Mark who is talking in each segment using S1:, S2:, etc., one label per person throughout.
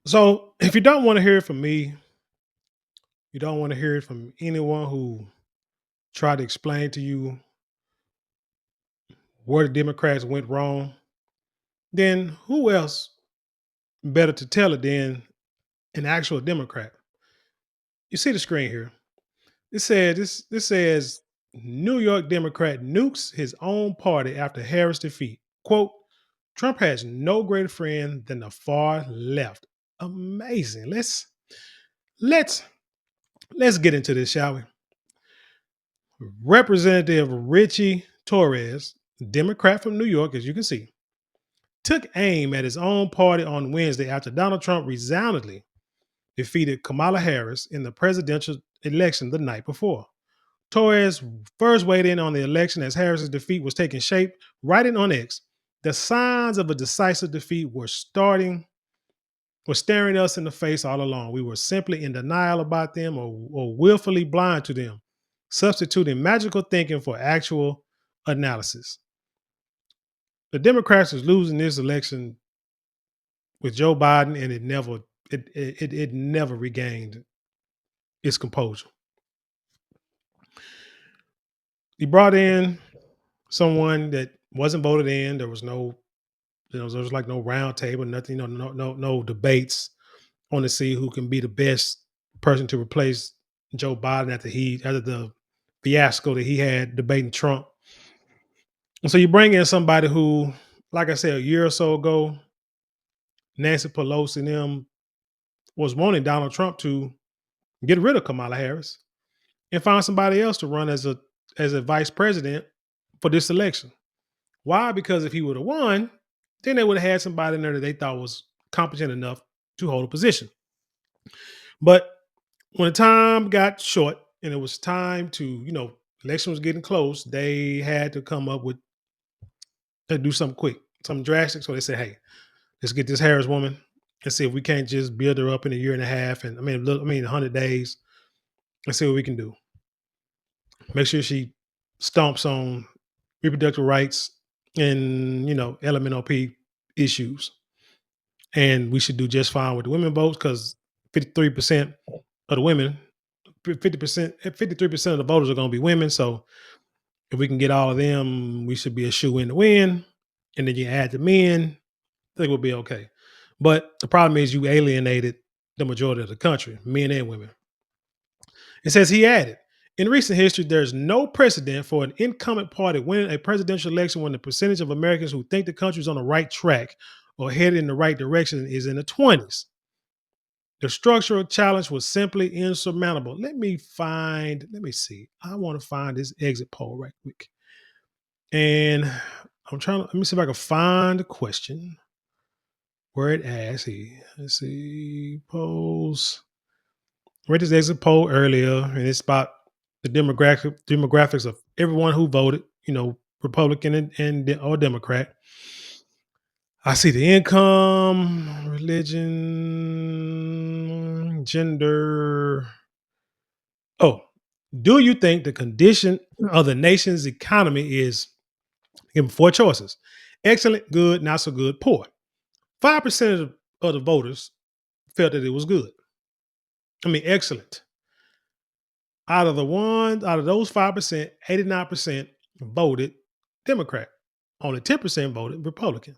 S1: So if you don't want to hear it from me, you don't want to hear it from anyone who tried to explain to you where the Democrats went wrong, then who else better to tell it than an actual Democrat? You see the screen here. This says New York Democrat nukes his own party after Harris defeat. Quote, Trump has no greater friend than the far left. Amazing. Let's let's get into this, shall we? Representative Richie Torres, Democrat from New York, as you can see, took aim at his own party on Wednesday after Donald Trump resoundingly defeated Kamala Harris in the presidential election the night before. Torres first weighed in on the election as Harris's defeat was taking shape, writing on X, the signs of a decisive defeat were staring us in the face all along. We were simply in denial about them or willfully blind to them, substituting magical thinking for actual analysis. The Democrats is losing this election with Joe Biden, and it never regained its composure. He brought in someone that wasn't voted in. There was no, there was like no round table, nothing, no debates on to see who can be the best person to replace Joe Biden after the fiasco that he had debating Trump. And so you bring in somebody who, like I said, a year or so ago, Nancy Pelosi and them was wanting Donald Trump to get rid of Kamala Harris and find somebody else to run as a vice president for this election. Why? Because if he would have won, then they would have had somebody in there that they thought was competent enough to hold a position. But when the time got short and it was time to, election was getting close, they had to come up with do something quick, something drastic. So they said, "Hey, let's get this Harris woman and see if we can't just build her up in a year and a half, and 100 days, and see what we can do. Make sure she stomps on reproductive rights and LMNOP issues, and we should do just fine with the women votes because 53% of the women, 53% of the voters are going to be women. So if we can get all of them, we should be a shoe in to win. And then you add the men, I think we'll be okay. But the problem is you alienated the majority of the country, men and women." It says he added, in recent history, there's no precedent for an incumbent party winning a presidential election when the percentage of Americans who think the country is on the right track or headed in the right direction is in the 20s. The structural challenge was simply insurmountable. Let me see. I want to find this exit poll right quick. And let me see if I can find the question where it asks. Let's see, polls. Read this exit poll earlier, and it's about the demographics of everyone who voted, Republican or Democrat. I see the income, religion, gender. Oh, do you think the condition of the nation's economy is, give them four choices: excellent, good, not so good, poor? 5% of the voters felt that it was good. Excellent. Out of those 5%, 89% voted Democrat. Only 10% voted Republican.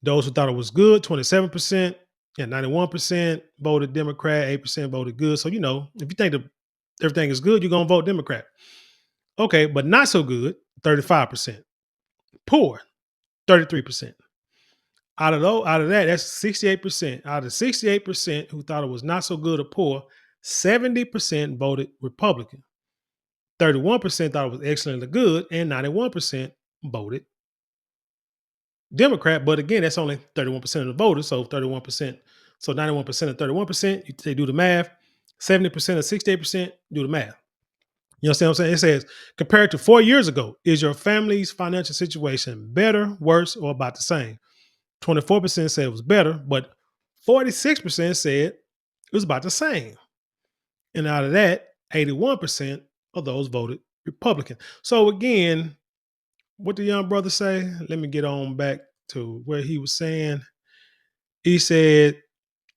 S1: Those who thought it was good, 27%, and 91% voted Democrat, 8% voted good. So, if you think that everything is good, you're going to vote Democrat. Okay, but not so good, 35%. Poor, 33%. Out of that, that's 68%. Out of 68% who thought it was not so good or poor, 70% voted Republican. 31% thought it was excellent or good, and 91% voted Democrat. But again, that's only 31% of the voters. So 31%, so 91% of 31%, they do the math. 70% of 68% do the math. You understand what I'm saying? It says, compared to 4 years ago, is your family's financial situation better, worse, or about the same? 24% said it was better, but 46% said it was about the same. And out of that, 81% of those voted Republican. So again, what the young brother say? Let me get on back to where he was saying. He said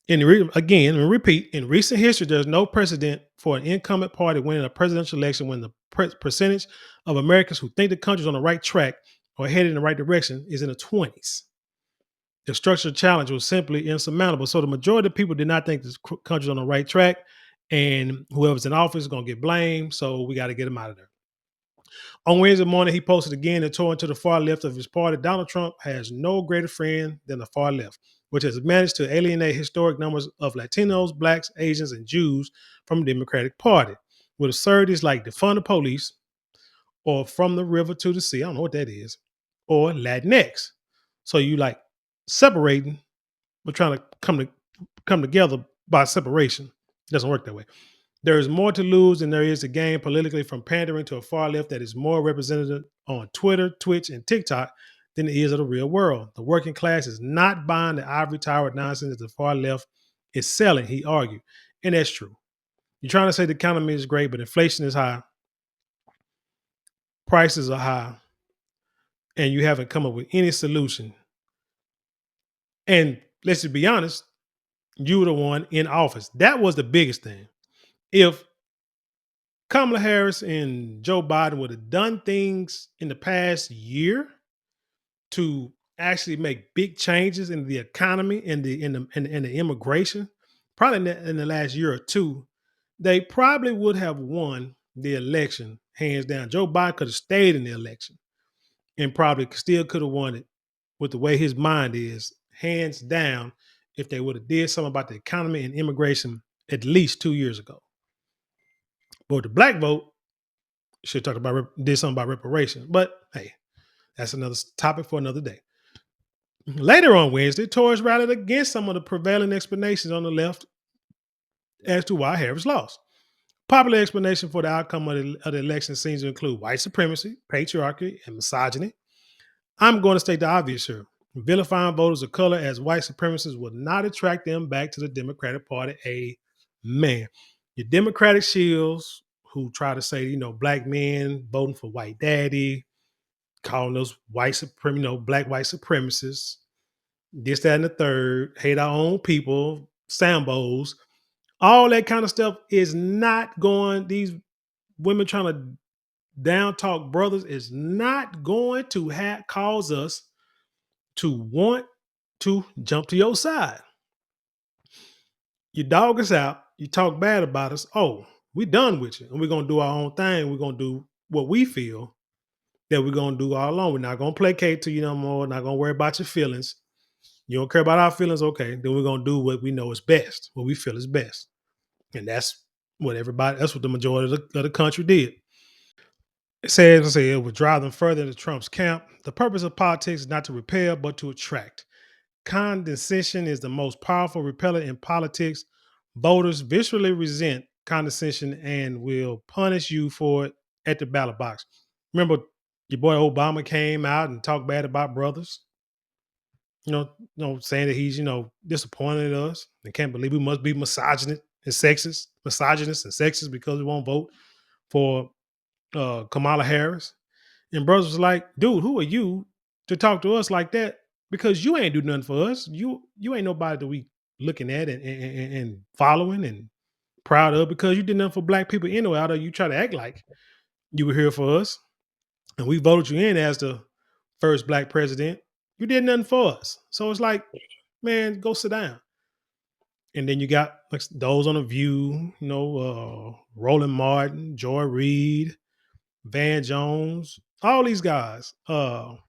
S1: Again, and repeat, in recent history, there's no precedent for an incumbent party winning a presidential election when the percentage of Americans who think the country's on the right track or headed in the right direction is in the 20s. The structural challenge was simply insurmountable. So the majority of people did not think this country's on the right track, and whoever's in office is going to get blamed. So we got to get him out of there. On Wednesday morning, he posted again and tore into the far left of his party. Donald Trump has no greater friend than the far left, which has managed to alienate historic numbers of Latinos, Blacks, Asians, and Jews from the Democratic Party. With absurdities like defund the police or from the river to the sea, I don't know what that is, or Latinx. So you like separating, but trying to come together by separation. It doesn't work that way. There is more to lose than there is to gain politically from pandering to a far left that is more representative on Twitter, Twitch, and TikTok than it is of the real world. The working class is not buying the ivory tower nonsense that the far left is selling, he argued. And that's true. You're trying to say the economy is great, but inflation is high, prices are high, and you haven't come up with any solution. And let's just be honest, you were the one in office. That was the biggest thing. If Kamala Harris and Joe Biden would have done things in the past year to actually make big changes in the economy and the immigration, probably in the last year or two, they probably would have won the election hands down. Joe Biden could have stayed in the election and probably still could have won it with the way his mind is, hands down, if they would have did something about the economy and immigration at least 2 years ago. But with the black vote, should talk about did something about reparations. But hey, that's another topic for another day. Later on Wednesday, Tories rallied against some of the prevailing explanations on the left as to why Harris lost. Popular explanation for the outcome of the election seems to include white supremacy, patriarchy, and misogyny. I'm going to state the obvious here. Vilifying voters of color as white supremacists will not attract them back to the Democratic Party. Amen. Your Democratic shills who try to say, black men voting for white daddy, calling those black white supremacists, this, that, and the third, hate our own people, Sambos, all that kind of stuff is not going, these women trying to down talk brothers is not going to cause us to want to jump to your side. You dog us out, you talk bad about us. Oh, we done with you. And we're going to do our own thing. We're going to do what we feel that we're going to do all along. We're not going to placate to you no more. Not going to worry about your feelings. You don't care about our feelings. Okay. Then we're going to do what we know is best, what we feel is best. And that's what the majority of the country did. It says, it would drive them further into Trump's camp. The purpose of politics is not to repel, but to attract. Condescension is the most powerful repeller in politics. Voters viscerally resent condescension and will punish you for it at the ballot box. Remember, your boy Obama came out and talked bad about brothers. Saying that he's disappointed in us and can't believe we must be misogynist and sexist because we won't vote for Kamala Harris. And brothers was like, dude, who are you to talk to us like that? Because you ain't do nothing for us. You ain't nobody that we looking at and following and proud of, because you did nothing for black people anyway. Although you try to act like you were here for us and we voted you in as the first black president, you did nothing for us. So it's like, man, go sit down. And then you got like those on the View, Roland Martin, Joy Reid, Van Jones, all these guys talking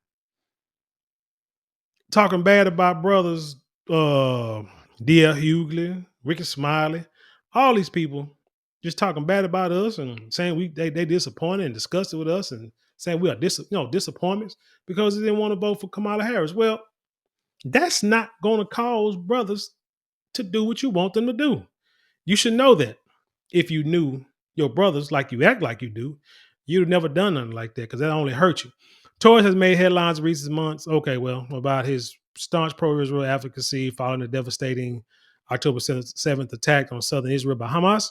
S1: bad about brothers, D.L. Hughley, Ricky Smiley, all these people just talking bad about us and saying they disappointed and disgusted with us and saying we are disappointments because they didn't want to vote for Kamala Harris. Well, that's not going to cause brothers to do what you want them to do. You should know that. If you knew your brothers like you act like you do, you'd have never done nothing like that, because that only hurt you. Torres has made headlines in recent months. Okay, well, about his staunch pro-Israel advocacy following the devastating October 7th attack on southern Israel by Hamas.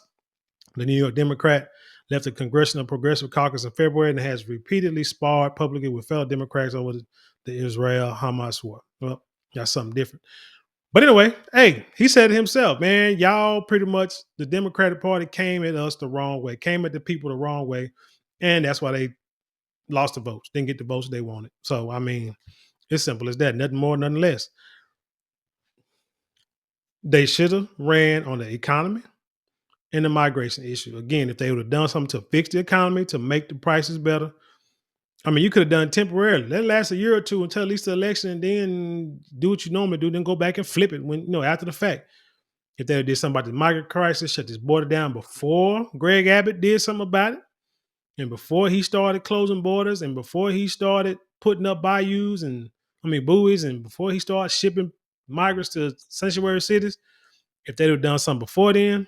S1: The New York Democrat left the Congressional Progressive Caucus in February and has repeatedly sparred publicly with fellow Democrats over the Israel-Hamas war. Well, that's something different. But anyway, hey, he said it himself, man, y'all pretty much the Democratic Party came at us the wrong way, came at the people the wrong way. And that's why they lost the votes, didn't get the votes they wanted. So, I mean, it's simple as that. Nothing more, nothing less. They should have ran on the economy and the migration issue. Again, if they would have done something to fix the economy, to make the prices better, I mean, you could have done it temporarily. Let it last a year or two until at least the election, and then do what you normally do. Then go back and flip it when after the fact. If they did something about the migrant crisis, shut this border down before Greg Abbott did something about it, and before he started closing borders, and before he started putting up bayous and buoys, and before he started shipping migrants to sanctuary cities, if they'd have done something before then,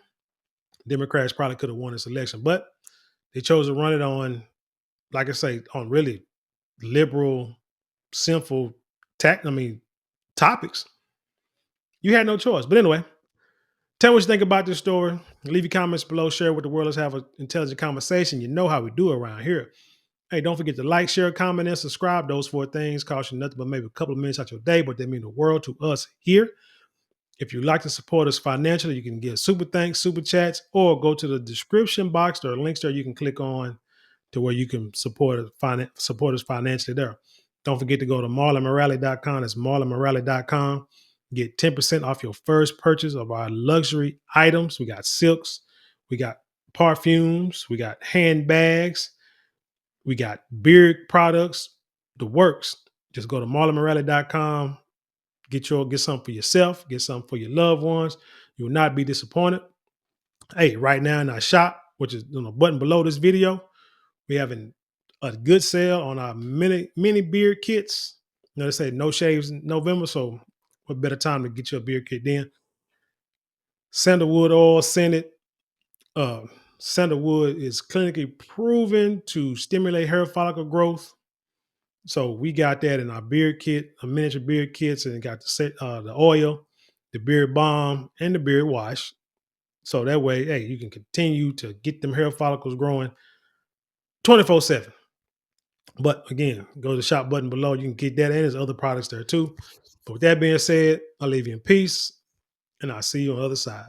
S1: Democrats probably could have won this election. But they chose to run it on, like I say, on really liberal, sinful topics. You had no choice. But anyway, tell me what you think about this story. Leave your comments below. Share with the world. Let's have an intelligent conversation. You know how we do around here. Hey, don't forget to like, share, comment, and subscribe. Those four things cost you nothing but maybe a couple of minutes out your day, but they mean the world to us here. If you'd like to support us financially, you can give super thanks, super chats, or go to the description box. There are links there you can click on to where you can support us financially there. Don't forget to go to marlonmorale.com. That's marlonmorale.com. Get 10% off your first purchase of our luxury items. We got silks, we got perfumes, we got handbags, we got beard products, the works. Just go to marlonmorale.com. Get something for yourself, get something for your loved ones. You will not be disappointed. Hey, right now in our shop, which is on the button below this video, we having a good sale on our mini beard kits. They say no shaves in November, so what better time to get you a beard kit then? Sandalwood oil, scented. Uh, Sandalwood is clinically proven to stimulate hair follicle growth. So we got that in our beard kit, a miniature beard kits, and it got the oil, the beard balm, and the beard wash. So that way, hey, you can continue to get them hair follicles growing 24/7. But again, go to the shop button below. You can get that, and there's other products there too. But with that being said, I'll leave you in peace, and I'll see you on the other side.